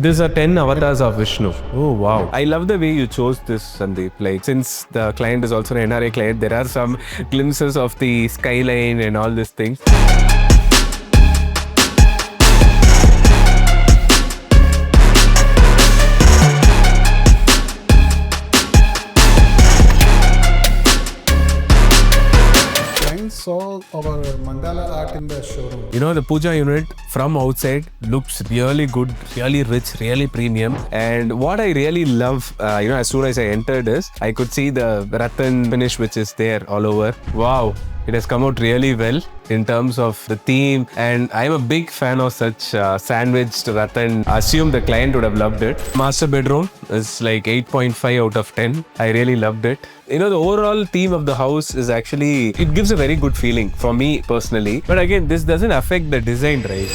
These are 10 avatars of Vishnu. Oh wow. I love the way you chose this, Sandeep. Like, since the client is also an NRA client, there are some glimpses of the skyline and all these things. Saw our mandala art in the showroom. You know, the Puja Unit from outside looks really good, really rich, really premium. And what I really love, as soon as I entered is, I could see the rattan finish which is there all over. Wow. It has come out really well in terms of the theme, and I'm a big fan of such sandwiched rattan. I assume the client would have loved it. Master bedroom is like 8.5 out of 10. I really loved it. You know, the overall theme of the house is actually, it gives a very good feeling for me personally. But again, this doesn't affect the design, right?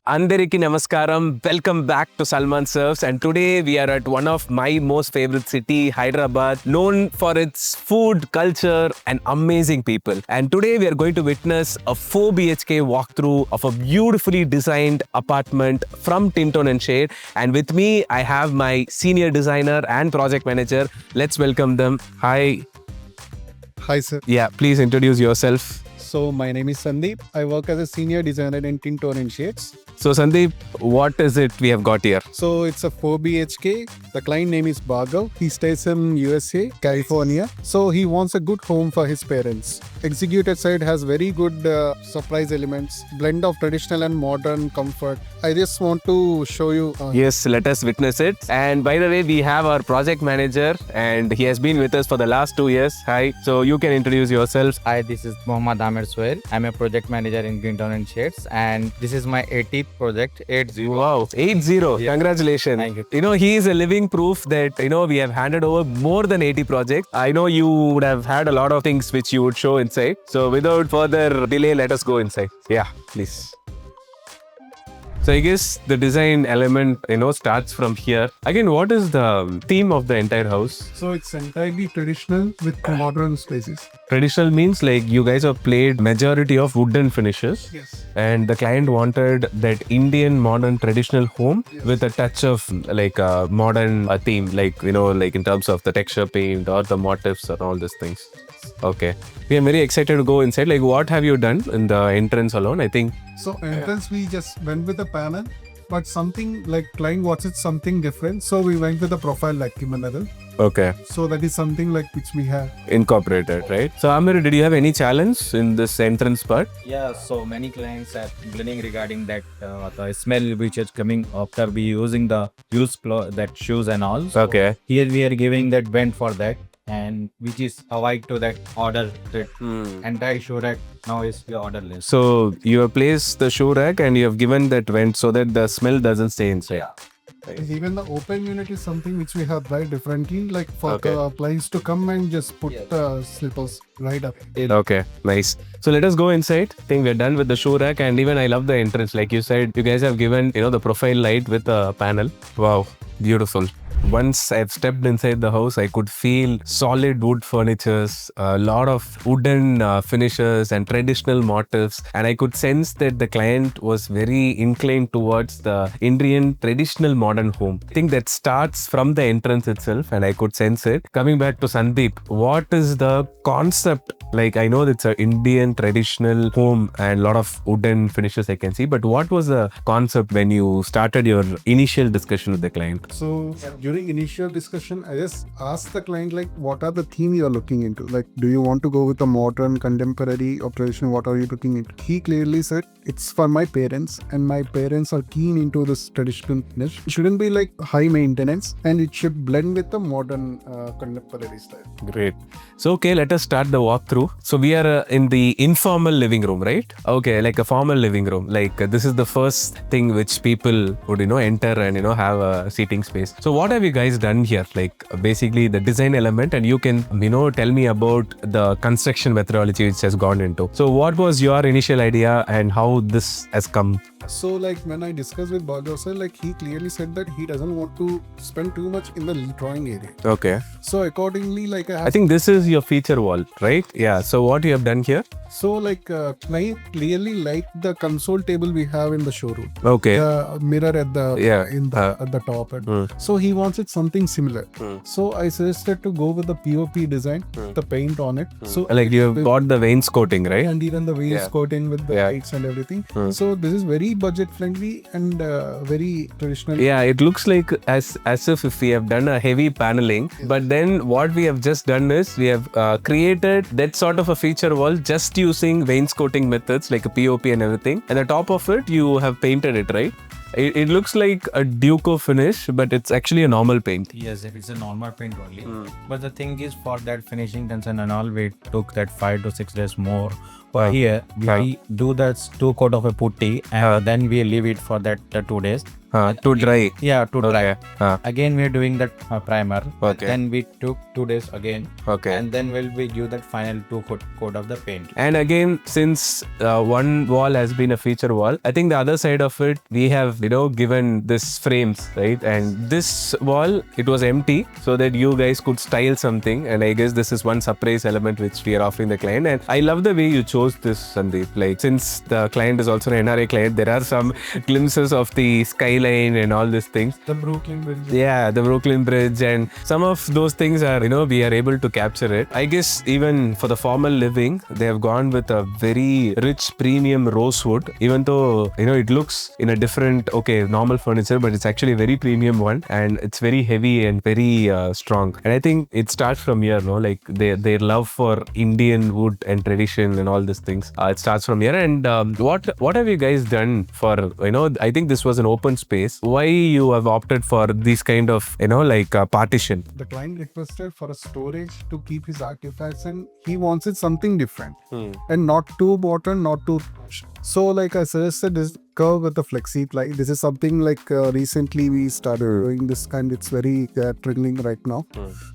Andariki Namaskaram, welcome back to Salman Surfs, and today we are at one of my most favorite city, Hyderabad, known for its food, culture and amazing people. And today we are going to witness a 4 BHK walkthrough of a beautifully designed apartment from Tint Tone and Shade. And with me, I have my senior designer and project manager. Let's welcome them. Hi. Hi sir. Yeah, please introduce yourself. So my name is Sandeep. I work as a senior designer in Tint Tone and Shades. So Sandeep, what is it we have got here? So it's a 4 BHK. The client name is Bhargav. He stays in USA, California. So he wants a good home for his parents. Executed side has very good surprise elements, blend of traditional and modern comfort. I just want to show you. Yes, let us witness it. And by the way, we have our project manager and he has been with us for the last 2 years. Hi. So you can introduce yourself. Hi, this is Mohammad Ahmed Sohail. I'm a project manager in Tint Tone and Shades, and this is my 80th project, 80. Wow, 80. Yeah. Congratulations. Thank you. You know, he is a living proof that, we have handed over more than 80 projects. I know you would have had a lot of things which you would show inside. So without further delay, let us go inside. Yeah, please. So I guess the design element, starts from here. Again, what is the theme of the entire house? So it's entirely traditional with modern spaces. Traditional means like you guys have played majority of wooden finishes. Yes. And the client wanted that Indian modern traditional home with a touch of like a modern theme, like, like in terms of the texture paint or the motifs and all these things. Okay. We are very excited to go inside. Like, what have you done in the entrance alone? I think. So entrance, we just went with a panel, but something like client wanted something different. So we went with a profile like Kimanadal. Okay. So that is something like which we have Incorporated, right? So Amir, did you have any challenge in this entrance part? Yeah, so many clients are complaining regarding that the smell which is coming after we using the used that shoes and all. So Okay. here we are giving that vent for that, and which is avoid to that order. That entire shoe rack now is the order list. So you have placed the shoe rack and you have given that vent so that the smell doesn't stay inside. Yeah. Even the open unit is something which we have tried differently, like for Okay. the clients to come and just put slippers right up. Okay, nice. So let us go inside. I think we're done with the shoe rack, and even I love the entrance. Like you said, you guys have given, the profile light with a panel. Wow, beautiful. Once I've stepped inside the house, I could feel solid wood furnitures, a lot of wooden finishes and traditional motifs. And I could sense that the client was very inclined towards the Indian traditional modern home. I think that starts from the entrance itself, and I could sense it. Coming back to Sandeep, what is the concept? Like, I know it's an Indian traditional home and a lot of wooden finishes I can see, but what was the concept when you started your initial discussion with the client? So during initial discussion, I just asked the client like, what are the theme you are looking into? Like, do you want to go with a modern, contemporary or traditional? What are you looking into? He clearly said, it's for my parents and my parents are keen into this traditional finish. It shouldn't be like high maintenance and it should blend with the modern contemporary style. Great. So, okay, let us start the walkthrough. So we are in the informal living room, right? Okay, like a formal living room. Like this is the first thing which people would, enter and, have a seating space. So what have you you guys done here? Like basically the design element, and you can, tell me about the construction methodology which has gone into. So what was your initial idea and how this has come? So like when I discussed with Bhagav sir, like he clearly said that he doesn't want to spend too much in the drawing area. Okay. So accordingly, like I think this is your feature wall, right? Yeah. So what you have done here? So like client clearly liked the console table we have in the showroom. Okay. The mirror at the at the top. So he wanted something similar. So I suggested to go with the POP design, the paint on it. So Like you have got the wainscoting, right? and even the wainscoting with the lights and everything. So this is very budget friendly and very traditional. Yeah, it looks like as if we have done a heavy paneling, but then what we have just done is we have created that sort of a feature wall just using wainscoting methods like a POP and everything. And the top of it, you have painted it, right? It looks like a Duco finish, but it's actually a normal paint. Yes, it's a normal paint only. But the thing is, for that finishing tension and all, we took that 5 to 6 days more. Here, we do that 2 coat of a putty and then we leave it for that 2 days. To dry. Yeah, to dry. Okay. Again, we're doing that primer. Okay. Then we took 2 days again. Okay. And then we give that final 2 coat of the paint. And again, since one wall has been a feature wall, I think the other side of it, we have, given this frames, right? And this wall, it was empty so that you guys could style something. And I guess this is one surprise element which we are offering the client. And I love the way you chose this, Sandeep. Like, since the client is also an NRA client, there are some glimpses of the skyline and all these things. The Brooklyn Bridge. Yeah, the Brooklyn Bridge, and some of those things are, we are able to capture it. I guess even for the formal living, they have gone with a very rich premium rosewood, even though, it looks in a different, normal furniture, but it's actually a very premium one, and it's very heavy and very strong. And I think it starts from here, like their love for Indian wood and tradition and all these things. It starts from here. And what have you guys done for, I think this was an open space. Why you have opted for this kind of, partition? The client requested for a storage to keep his artifacts, and he wants it something different and not too modern, not too. So like I suggested this curve with the flexi ply. This is something like recently we started doing this kind. It's very trending right now.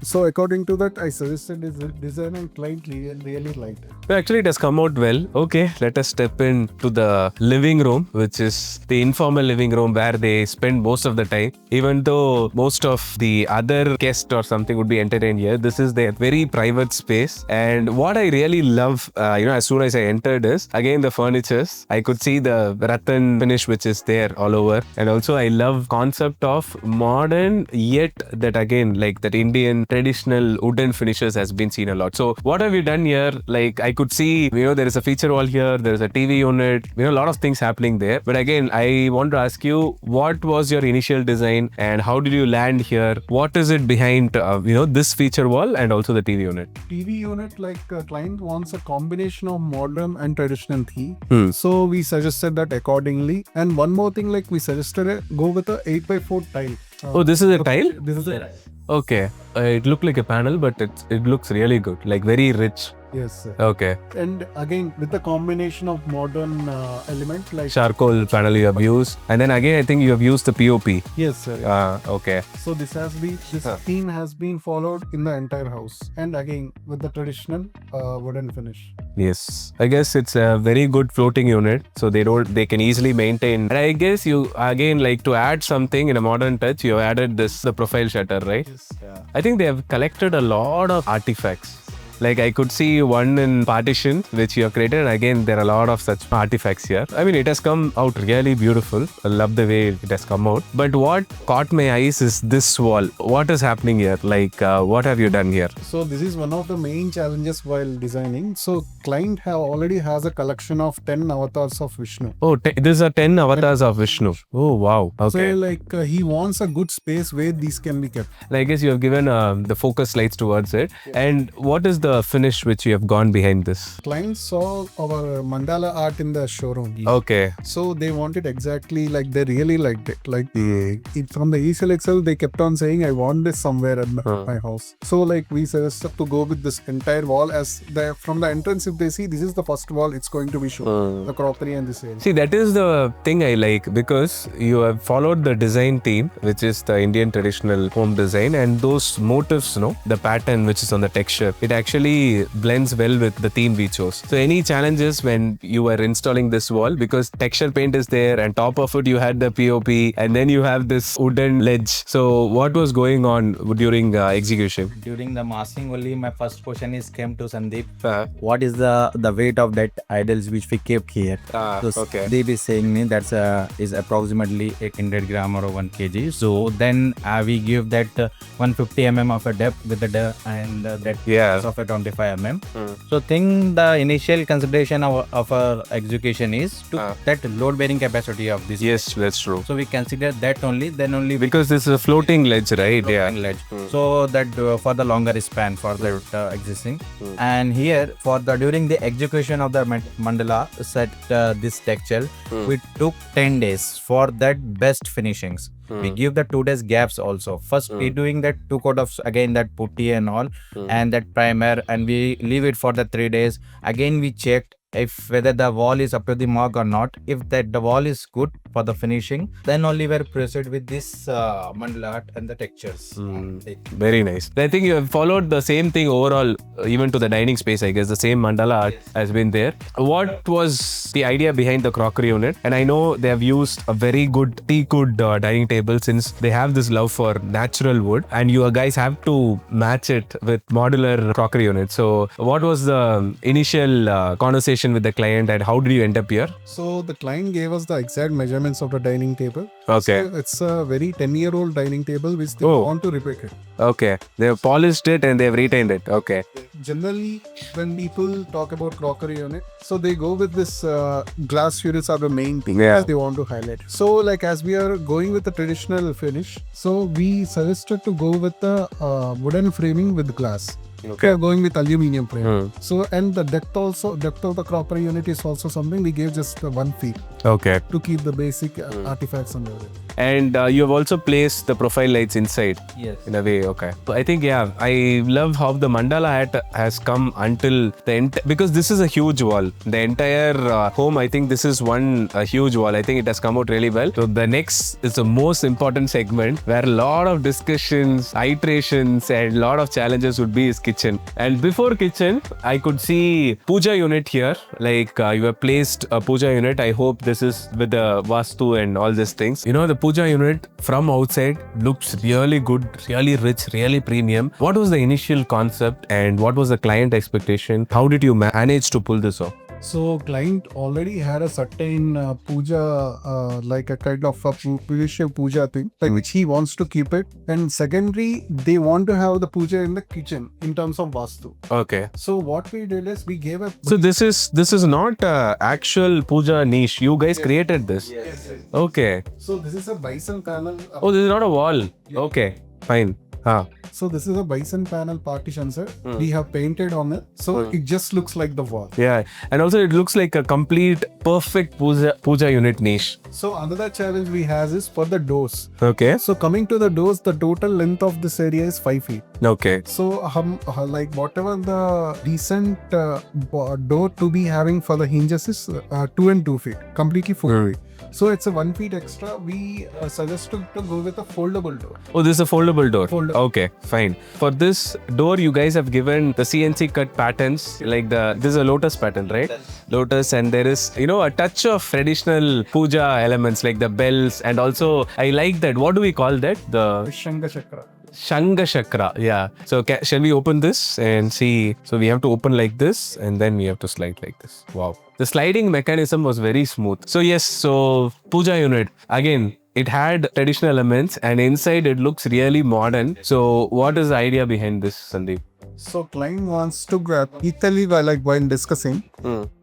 So according to that, I suggested this design and client really liked it. Well, actually, it has come out well. Okay, let us step into the living room, which is the informal living room where they spend most of the time. Even though most of the other guests or something would be entertained here, this is their very private space. And what I really love, as soon as I entered is, again, the furnitures. I could see the rattan finish which is there all over. And also, I love concept of modern, yet that again, like that Indian traditional wooden finishes has been seen a lot. So what have you done here? Like I could see, there is a feature wall here, there is a TV unit, a lot of things happening there. But again, I want to ask you, what was your initial design and how did you land here? What is it behind, this feature wall and also the TV unit? TV unit, like client wants a combination of modern and traditional theme. So we suggested that accordingly. And one more thing, like we suggested go with a 8x4 tile. This is a tile? This is a tile. Okay. It looked like a panel, but it looks really good, like very rich. Yes, sir. Okay. And again, with the combination of modern element like charcoal panel you have used, and then again I think you have used the POP. Yes, sir. Okay. So this theme has been followed in the entire house, and again with the traditional wooden finish. Yes, I guess it's a very good floating unit, so they can easily maintain. And I guess you again, like, to add something in a modern touch, you have added the profile shutter, right? Yes. Yeah. I think they have collected a lot of artifacts. Like I could see one in partition which you have created, and again there are a lot of such artifacts here. I mean, it has come out really beautiful. I love the way it has come out. But what caught my eyes is this wall. What is happening here? Like what have you done here? So this is one of the main challenges while designing. So client already has a collection of 10 avatars of Vishnu. Oh, these are 10 avatars of Vishnu. Oh wow. Okay. So like he wants a good space where these can be kept. And I guess you have given the focus lights towards it. Yeah. And what is the finish which you have gone behind this? Clients saw our mandala art in the showroom. Okay. So they wanted exactly like they really liked it. Like from the easel itself, they kept on saying, "I want this somewhere in my house." So like we suggested to go with this entire wall as from the entrance. If they see this is the first wall, it's going to be shown the crockery and this area. See, that is the thing I like because you have followed the design theme, which is the Indian traditional home design, and those motifs, the pattern which is on the texture, it actually blends well with the theme we chose. So any challenges when you were installing this wall, because texture paint is there and top of it you had the POP and then you have this wooden ledge. So what was going on during execution? During the masking only, my first question is came to Sandeep. What is the weight of that idols which we kept here? So Sandeep is saying me that's is approximately 800 gram or 1 kg. So then we give that 150 mm of a depth with the and that of a 25 mm. So think the initial consideration of our execution is to that load bearing capacity of this. Yes, that's true. So we consider that only, then only because this is a floating ledge, right? Ledge. So that for the longer span for the existing. And here for the during the execution of the mandala set this texture, we took 10 days for that best finishings. We give the 2 days gaps also. First we doing that 2 coat of again that putty and all and that primer, and we leave it for the 3 days. Again we checked if whether the wall is up to the mark or not. If that the wall is good for the finishing, then only we're proceed with this mandala art and the textures. Very nice. I think you have followed the same thing overall, even to the dining space. I guess the same mandala art has been there. What was the idea behind the crockery unit? And I know they have used a very good teakwood dining table, since they have this love for natural wood, and you guys have to match it with modular crockery unit. So what was the initial conversation with the client, and how did you end up here? So the client gave us the exact measurements of the dining table. Okay. So it's a very 10-year-old dining table which they want to replicate. Okay. They have polished it and they have retained it. Okay. Generally, when people talk about crockery unit, so they go with this glass units are the main thing they want to highlight. So like as we are going with the traditional finish, so we suggested to go with the wooden framing with glass. Okay. We are going with aluminium frame. So and the depth of the crockery unit is also something we gave just 1 feet. Okay. To keep the basic artifacts on the other. And you have also placed the profile lights inside. Yes. In a way, okay. I think, I love how the mandala art has come until the end, because this is a huge wall. The entire home, I think this is one huge wall. I think it has come out really well. So the next is the most important segment where a lot of discussions, iterations and a lot of challenges would be is kitchen. And before kitchen, I could see Puja Unit here. Like you have placed a Puja Unit. I hope this is with the Vastu and all these things. You know, the Puja Unit from outside looks really good, really rich, really premium. What was the initial concept and what was the client expectation? How did you manage to pull this off? So client already had a certain puja, like a kind of a spiritual puja thing, like which he wants to keep it. And secondary, they want to have the puja in the kitchen in terms of vastu. Okay. So what we did is we gave a. So this is not actual puja niche. You guys created this. Yes. Okay. So this is a bison panel. Oh, this is not a wall. Okay. Fine. So this is a bison panel partition, sir. We have painted on it, so it just looks like the wall. Yeah, and also it looks like a complete, perfect puja unit niche. So another challenge we have is for the doors. Okay. So coming to the doors, the total length of this area is 5 feet. Okay. So like whatever the decent door to be having for the hinges is 2 and 2 feet, completely 4 feet. So it's a 1 feet extra. We suggest to go with a foldable door. Oh, this is a foldable door. Foldable. Okay, fine. For this door, you guys have given the CNC cut patterns, like this is a lotus pattern, right? Lotus, and there is, a touch of traditional puja elements like the bells, and also I like that. What do we call that? The Shankha chakra. Shankha chakra. Yeah. So shall we open this and see? So we have to open like this, and then we have to slide like this. Wow. The sliding mechanism was very smooth. So yes, so Puja Unit, again, it had traditional elements and inside it looks really modern. So what is the idea behind this, Sandeep? So client wants to grab, while discussing,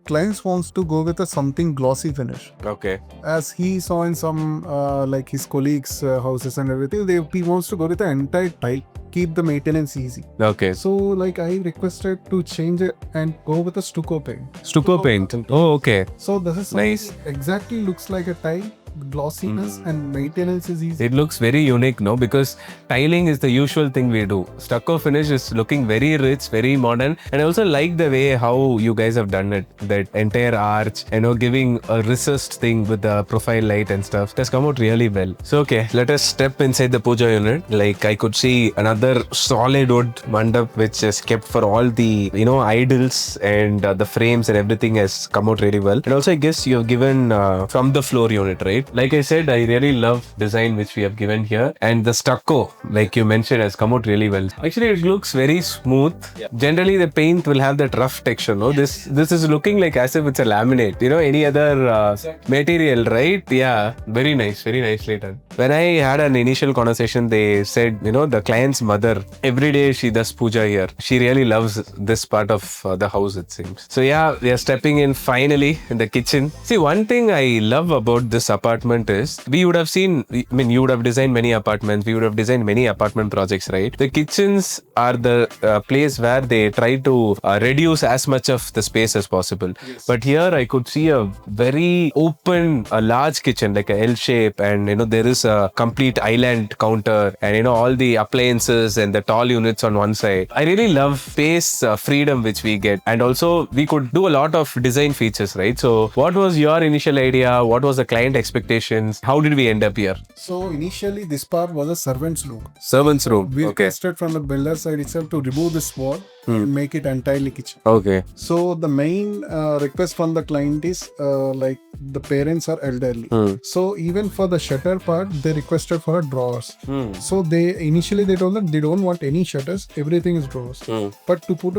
clients wants to go with a something glossy finish. Okay. As he saw in some like his colleagues' houses and everything, he wants to go with the entire tile. keep the maintenance easy. Okay. So like I requested to change it and go with a stucco paint. Stucco paint. Oh, okay. So this is Nice. something exactly looks like a tile. Glossiness and maintenance is easy. It looks very unique, no? Because tiling is the usual thing we do. Stucco finish is looking very rich, very modern. And I also like the way how you guys have done it. That entire arch, giving a recessed thing with the profile light and stuff. It has come out really well. So, okay, let us step inside the Puja unit. Like, I could see another solid wood mandap which is kept for all the, idols and the frames and everything has come out really well. And also, I guess you have given from the floor unit, right? Like I said, I really love design which we have given here, and the stucco, like you mentioned, has come out really well. Actually, it looks very smooth. Yeah. Generally, the paint will have that rough texture. No, this is looking like as if it's a laminate. Any other material, right? Yeah, very nicely done. When I had an initial conversation, they said, the client's mother, every day she does puja here. She really loves this part of the house, it seems. So yeah, we are stepping in finally in the kitchen. See, one thing I love about this apartment is we would have seen, you would have designed many apartments, we would have designed many apartment projects, right? The kitchens are the place where they try to reduce as much of the space as possible. Yes. But here I could see a very open, a large kitchen, like a L shape, and there is a complete island counter, and all the appliances and the tall units on one side. I really love space freedom which we get, and also we could do a lot of design features, right? So what was your initial idea? What was the client expectations? How did we end up here? So initially this part was a servant's room. Servant's room. We Okay. requested from the builder side itself to remove this wall and make it entirely kitchen. Okay. So the main request from the client is like the parents are elderly. So even for the shutter part, they requested for drawers. So they initially they told that they don't want any shutters, everything is drawers. But to put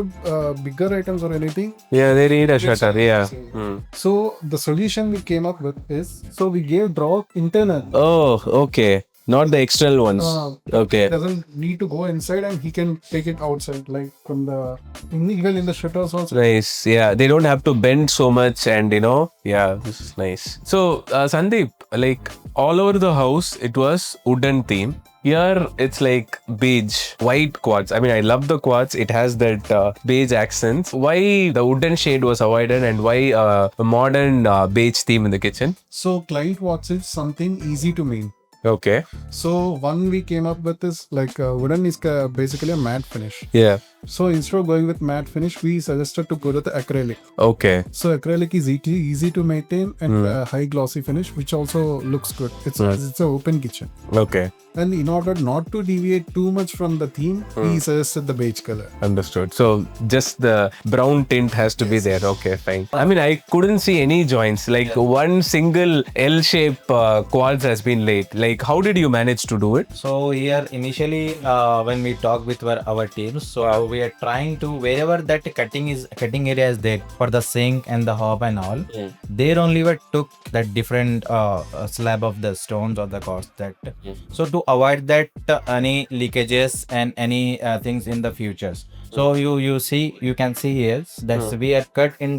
bigger items or anything, Yeah, they need a shutter. Yeah. so the solution we came up with is, so we gave drawer internal. Oh, okay. Not the external ones. Okay. He doesn't need to go inside and he can take it outside, like from the even in the shutters also. Nice. Yeah, they don't have to bend so much, and yeah, this is nice. So, Sandeep, like all over the house, it was wooden theme. Here, it's like beige, white quartz. I mean, I love the quartz. It has that beige accents. Why the wooden shade was avoided, and why a modern beige theme in the kitchen? So client wants it something easy to make. Okay. So one we came up with is like wooden is basically a matte finish. Yeah. So instead of going with matte finish, we suggested to go with the acrylic. Okay. So acrylic is easy to maintain and high glossy finish, which also looks good. It's an open kitchen. Okay. And in order not to deviate too much from the theme, we suggested the beige color. Understood. So just the brown tint has to be there. Okay, fine. I mean, I couldn't see any joints. Like one single L-shape quartz has been laid. Like, how did you manage to do it? So here initially when we talk with our teams, so we are trying to, wherever that cutting area is there for the sink and the hob and all, there only we took that different slab of the stones or the quartz that. So to avoid that any leakages and any things in the futures. So you can see here that we are cut in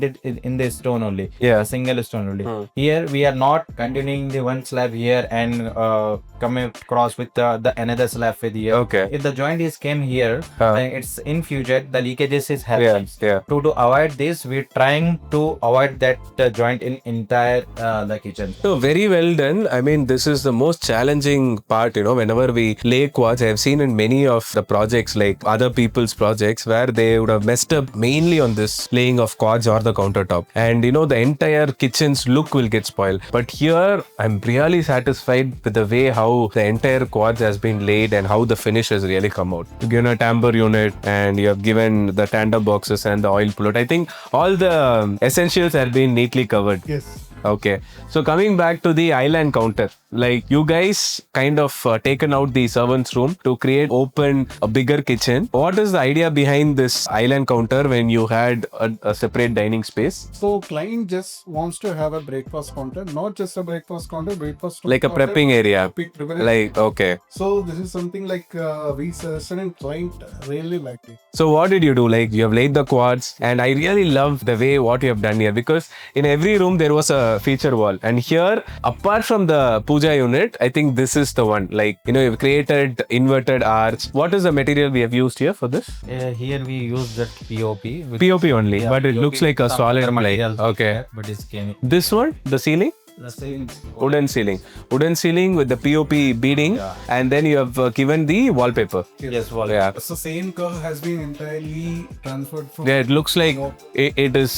the stone only. Yeah. A single stone only. Here we are not continuing the one slab here and coming across with the another slab with here. Okay. If the joint is came here, then it's in future the leakages is happening. Yeah. To avoid this, we're trying to avoid that joint in entire the kitchen. So very well done. I mean, this is the most challenging part, whenever we lay quartz. I've seen in many of the projects, like other people's projects, where they would have messed up mainly on this laying of quartz or the countertop. And the entire kitchen's look will get spoiled. But here, I'm really satisfied with the way how the entire quartz has been laid and how the finish has really come out. You've given a tamper unit and you have given the tandem boxes and the oil pullet. I think all the essentials have been neatly covered. Yes. Okay. So coming back to the island counter, like you guys kind of taken out the servant's room to create a bigger kitchen. What is the idea behind this island counter when you had a separate dining space? So client just wants to have a breakfast counter, not just a breakfast counter, Like a prepping area. Like, okay. So this is something like we suggested and client really liked it. So what did you do? Like you have laid the quartz, and I really love the way what you have done here, because in every room there was a the feature wall. And here, apart from the Puja unit, I think this is the one. Like, you've created inverted arch. What is the material we have used here for this? Here we use that POP. POP only, Yeah, but it POP looks like a some solid other ply. materials Okay. there, but it's chemical. This one, the ceiling? The same. Wooden ceiling with the POP beading, and then you have given the wallpaper. Yes, wall. Yeah. So same curve has been entirely transferred from. Yeah, it looks like it is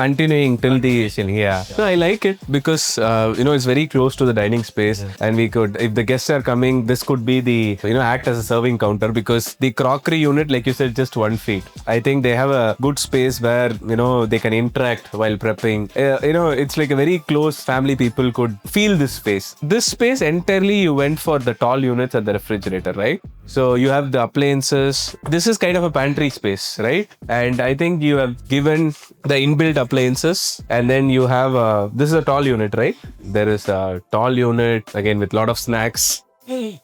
continuing till the ceiling. Yeah. No, I like it because it's very close to the dining space, and we could, if the guests are coming, this could be the act as a serving counter because the crockery unit, like you said, just 1 feet. I think they have a good space where they can interact while prepping. It's like a very close family. People could feel this space. This space entirely you went for the tall units and the refrigerator, right? So you have the appliances. This is kind of a pantry space, right? And I think you have given the inbuilt appliances, and then you have this is a tall unit, right? There is a tall unit again with a lot of snacks.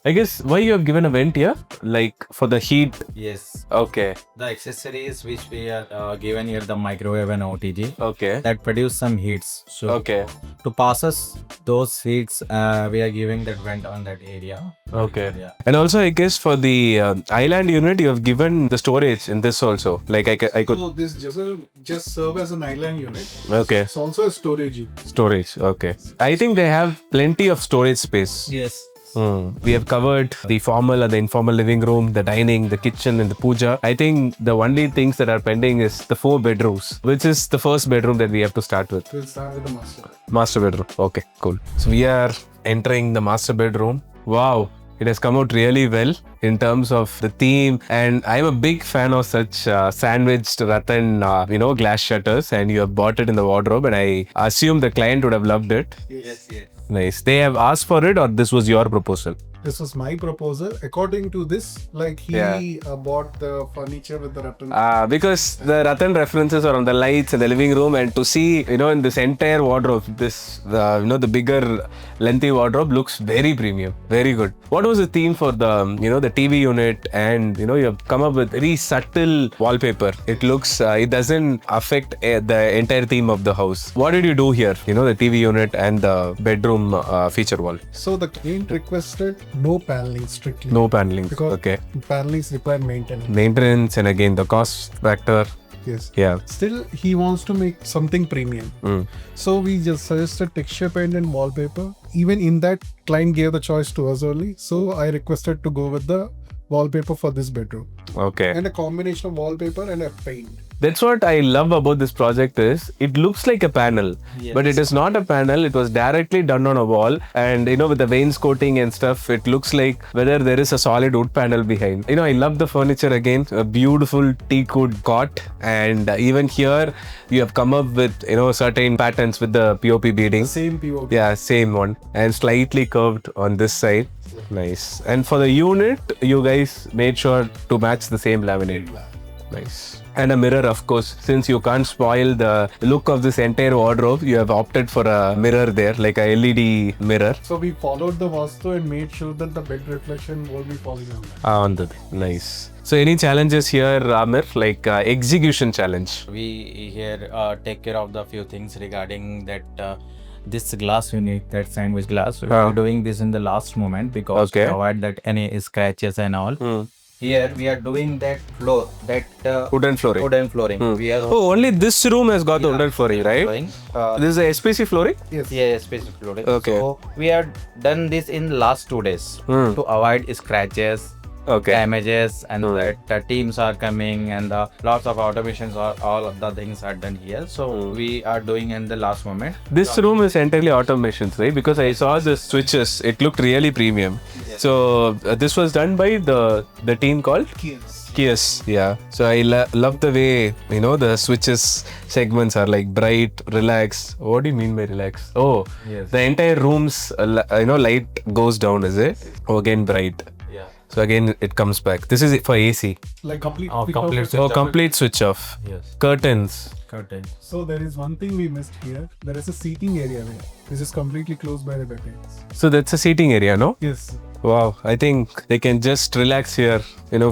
I guess why you have given a vent here, like for the heat. Yes. Okay. The accessories which we are given here, the microwave and OTG, Okay. that produce some heats. So Okay. to pass us those heats, we are giving that vent on that area. Okay. Yeah. And also, I guess for the island unit, you have given the storage in this also. Like I could. So this just serve as an island unit. Okay. It's also a storage unit. Storage. Okay. I think they have plenty of storage space. Yes. We have covered the formal and the informal living room, the dining, the kitchen, and the puja. I think the only things that are pending is the 4 bedrooms, which is the first bedroom that we have to start with. We'll start with the master. Master bedroom. Okay, cool. So we are entering the master bedroom. Wow. It has come out really well in terms of the theme, and I'm a big fan of such sandwiched rattan, glass shutters, and you have bought it in the wardrobe, and I assume the client would have loved it. Yes. Nice. They have asked for it, or this was your proposal? This was my proposal. According to this, like he bought the furniture with the rattan. Because the rattan references are on the lights in the living room, and to see, in this entire wardrobe, the bigger lengthy wardrobe looks very premium, very good. What was the theme for the, the TV unit? And, you have come up with very subtle wallpaper. It looks, it doesn't affect the entire theme of the house. What did you do here? The TV unit and the bedroom feature wall. So the client requested no paneling strictly. No paneling. Because Okay. panelings require maintenance. Maintenance, and again the cost factor. Yes. Yeah. Still, he wants to make something premium. So we just suggested texture paint and wallpaper. Even in that, client gave the choice to us only. So I requested to go with the wallpaper for this bedroom. Okay. And a combination of wallpaper and a paint. That's what I love about this project is it looks like a panel, but it is not a panel. It was directly done on a wall, and with the wainscoting and stuff, it looks like whether there is a solid wood panel behind. I love the furniture again, a beautiful teakwood cot, and even here you have come up with certain patterns with the POP beading. Same POP. Yeah, same one, and slightly curved on this side. Nice. And for the unit, you guys made sure to match the same laminate. Nice. And a mirror, of course. Since you can't spoil the look of this entire wardrobe, you have opted for a mirror there, like a LED mirror. So we followed the vastu and made sure that the bed reflection won't be falling on that. On the nice. So any challenges here, Amir? Like execution challenge? We here take care of the few things regarding that. This glass unit, that sandwich glass, we are doing this in the last moment because to avoid that any scratches and all. Here we are doing that floor, that wooden flooring. We are only this room has got the wooden flooring, right? This is a SPC flooring? Yes. Yeah, space flooring. Okay. So we have done this in last 2 days to avoid scratches, damages, and that the teams are coming and lots of automations are all of the things are done here. So we are doing in the last moment. This room is entirely automations, right? Because I saw the switches, it looked really premium. Yes. So this was done by the team called Kias. Yeah. So I love the way the switches segments are like bright, relax. What do you mean by relax? Oh, yes. The entire room's light goes down, is it? Oh, again bright. So again, it comes back. This is for AC. Like complete. Complete switch off. Yes. Curtains. So there is one thing we missed here. There is a seating area there. This is completely closed by the curtains. So that's a seating area, no? Yes. Wow, I think they can just relax here,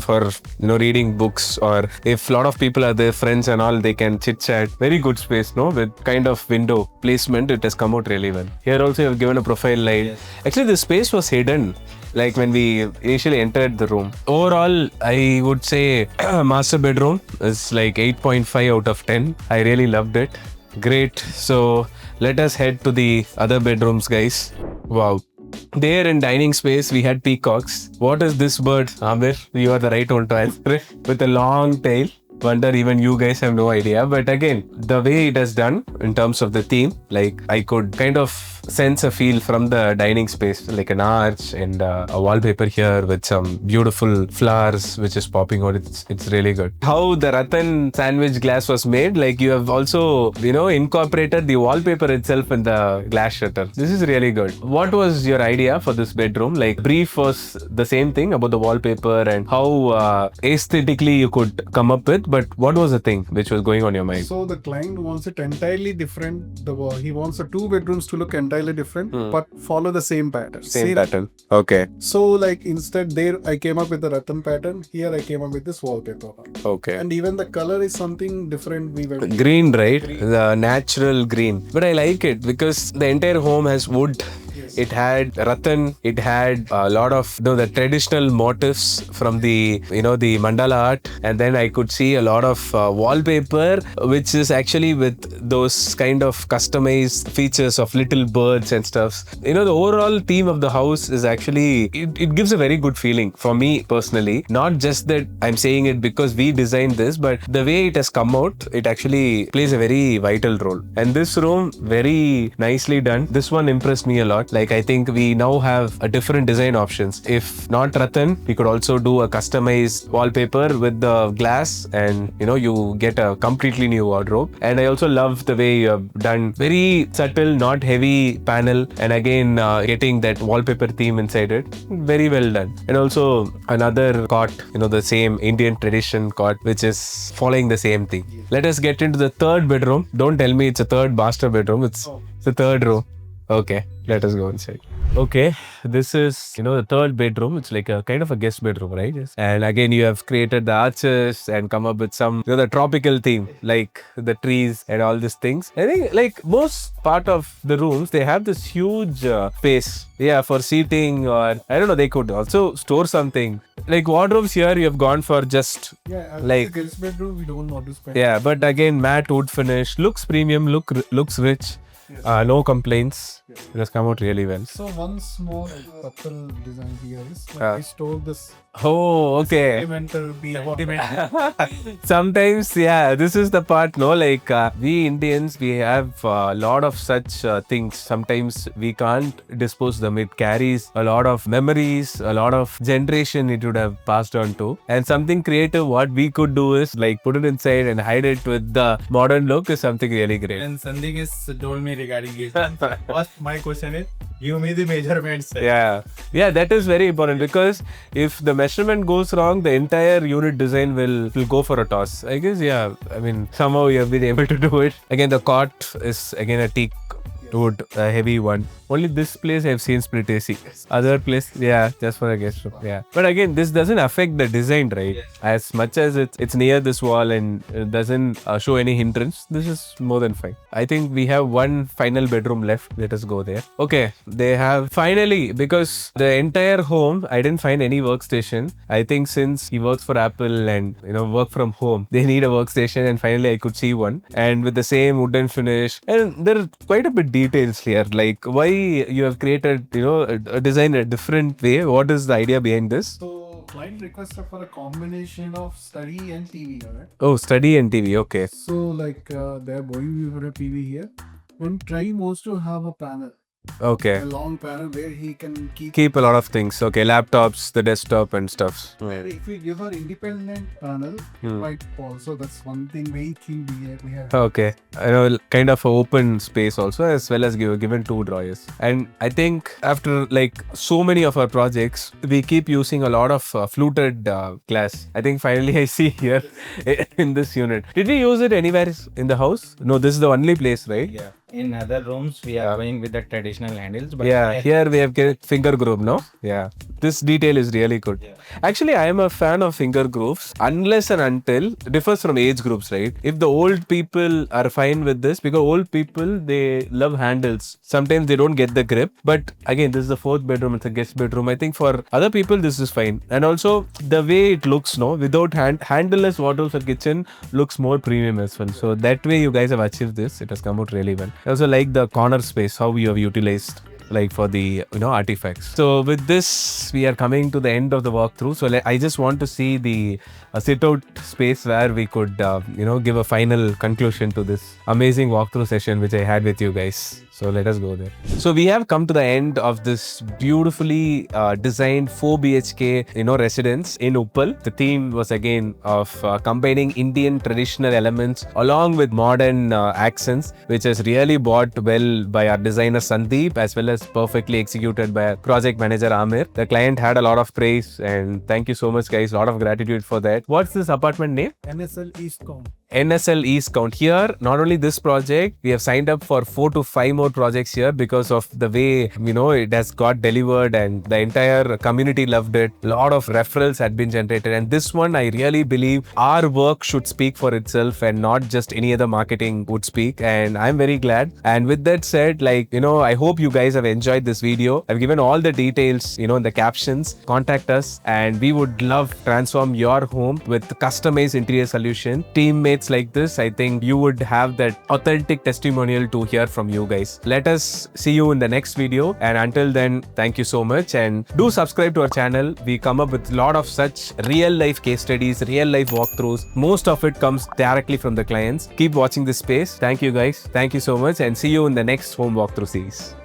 for, reading books, or if a lot of people are their friends and all, they can chit chat. Very good space, no? With kind of window placement, it has come out really well. Here also you have given a profile light. Yes. Actually, the space was hidden, like when we initially entered the room. Overall, I would say master bedroom is like 8.5 out of 10. I really loved it. Great. So let us head to the other bedrooms, guys. Wow. There in dining space, we had peacocks. What is this bird? Amir, you are the right one to answer. With a long tail. Wonder even you guys have no idea. But again, the way it has done in terms of the theme, like I could kind of sense a feel from the dining space, like an arch and a wallpaper here with some beautiful flowers which is popping out. It's really good. How the rattan sandwich glass was made, like you have also, incorporated the wallpaper itself in the glass shutter. This is really good. What was your idea for this bedroom? Like brief was the same thing about the wallpaper and how aesthetically you could come up with, but what was the thing which was going on your mind? So the client wants it entirely different. He wants the 2 bedrooms to look entirely different, but follow the same pattern. Same pattern. Okay. So like instead there I came up with the rattan pattern. Here I came up with this wallpaper. Okay. And even the color is something different. We were green, right? Green. The natural green. But I like it because the entire home has wood. Yes. It had rattan. It had a lot of the traditional motifs from the the mandala art, and then I could see a lot of wallpaper, which is actually with those kind of customized features of little birds and stuff. The overall theme of the house is actually it gives a very good feeling for me personally. Not just that I'm saying it because we designed this, but the way it has come out, it actually plays a very vital role. And this room, very nicely done. This one impressed me a lot. Like I think we now have a different design options. If not rattan, we could also do a customized wallpaper with the glass, and you get a completely new wardrobe. And I also love the way you have done very subtle, not heavy panel, and again getting that wallpaper theme inside it. Very well done. And also another cot, the same Indian tradition cot, which is following the same thing. Let us get into the third bedroom. Don't tell me it's a third master bedroom. It's the third row. Okay, let us go inside. Okay, this is, the third bedroom. It's like a kind of a guest bedroom, right? Yes. And again, you have created the arches and come up with some, the tropical theme, like the trees and all these things. I think like most part of the rooms, they have this huge space. Yeah, for seating, or I don't know, they could also store something. Like wardrobes here, you have gone for just like the guest bedroom, we don't want to spend. Yeah, but again, matte wood finish, looks premium, looks rich. Yes. No complaints. Yes. It has come out really well. So one small subtle design here is I stole this. Oh, okay. Sometimes, this is the part, like we Indians, we have a lot of such things. Sometimes we can't dispose them. It carries a lot of memories, a lot of generation it would have passed on to. And something creative, what we could do is like put it inside and hide it with the modern look is something really great. And something is told me regarding it. First, my question is, give me the measurements. Yeah, that is very important, because if the measurement goes wrong, the entire unit design will go for a toss. I guess, I mean, somehow you have been able to do it. Again, the cot is again a teak wood, a heavy one. Only this place I've seen split AC. Other place, just for a guest room. Yeah. But again, this doesn't affect the design, right? Yes. As much as it's near this wall and it doesn't show any hindrance, this is more than fine. I think we have one final bedroom left. Let us go there. Okay. They have finally, because the entire home, I didn't find any workstation. I think since he works for Apple and, work from home, they need a workstation, and finally I could see one. And with the same wooden finish. And there are quite a bit details here. Like why you have created, a design a different way. What is the idea behind this? So client requested for a combination of study and TV, right? Oh, study and TV. Okay. So like they're going for a TV here. One try wants to have a panel. Okay. A long panel where he can keep a lot of things. Okay, laptops, the desktop and stuff. Where if we give an independent panel, it might also, that's one thing we think we have. Okay. I know, kind of an open space also, as well as given 2 drawers. And I think after like so many of our projects, we keep using a lot of fluted glass. I think finally I see here in this unit. Did we use it anywhere in the house? No, this is the only place, right? Yeah. In other rooms, we are going with the traditional handles. But Yeah, here we have finger groove, no? Yeah. This detail is really good. Actually, I am a fan of finger grooves unless and until it differs from age groups, right? If the old people are fine with this, because old people they love handles. Sometimes they don't get the grip. But again, this is the fourth bedroom, it's a guest bedroom. I think for other people this is fine. And also the way it looks, no, without handleless wardrobes or kitchen looks more premium as well. So that way you guys have achieved this. It has come out really well. I also like the corner space, how you have utilized like for the artifacts. So with this we are coming to the end of the walkthrough. So I just want to see the sit-out space where we could give a final conclusion to this amazing walkthrough session which I had with you guys. So let us go there. So we have come to the end of this beautifully designed 4 BHK residence in Uppal. The theme was again of combining Indian traditional elements along with modern accents, which is really bought well by our designer Sandeep as well as perfectly executed by our project manager Amir. The client had a lot of praise and thank you so much guys. A lot of gratitude for that. What's this apartment name? NSL East Court. NSL East Court. Here, not only this project, we have signed up for 4 to 5 more projects here because of the way, it has got delivered and the entire community loved it. A lot of referrals had been generated. And this one, I really believe our work should speak for itself and not just any other marketing would speak. And I'm very glad. And with that said, I hope you guys have enjoyed this video. I've given all the details, in the captions. Contact us and we would love to transform your home with customized interior solution. Teammates like this, I think you would have that authentic testimonial to hear from you guys. Let us see you in the next video, and until then, thank you so much and do subscribe to our channel. We come up with a lot of such real life case studies, real life walkthroughs. Most of it comes directly from the clients. Keep watching this space. Thank you guys. Thank you so much and see you in the next home walkthrough series.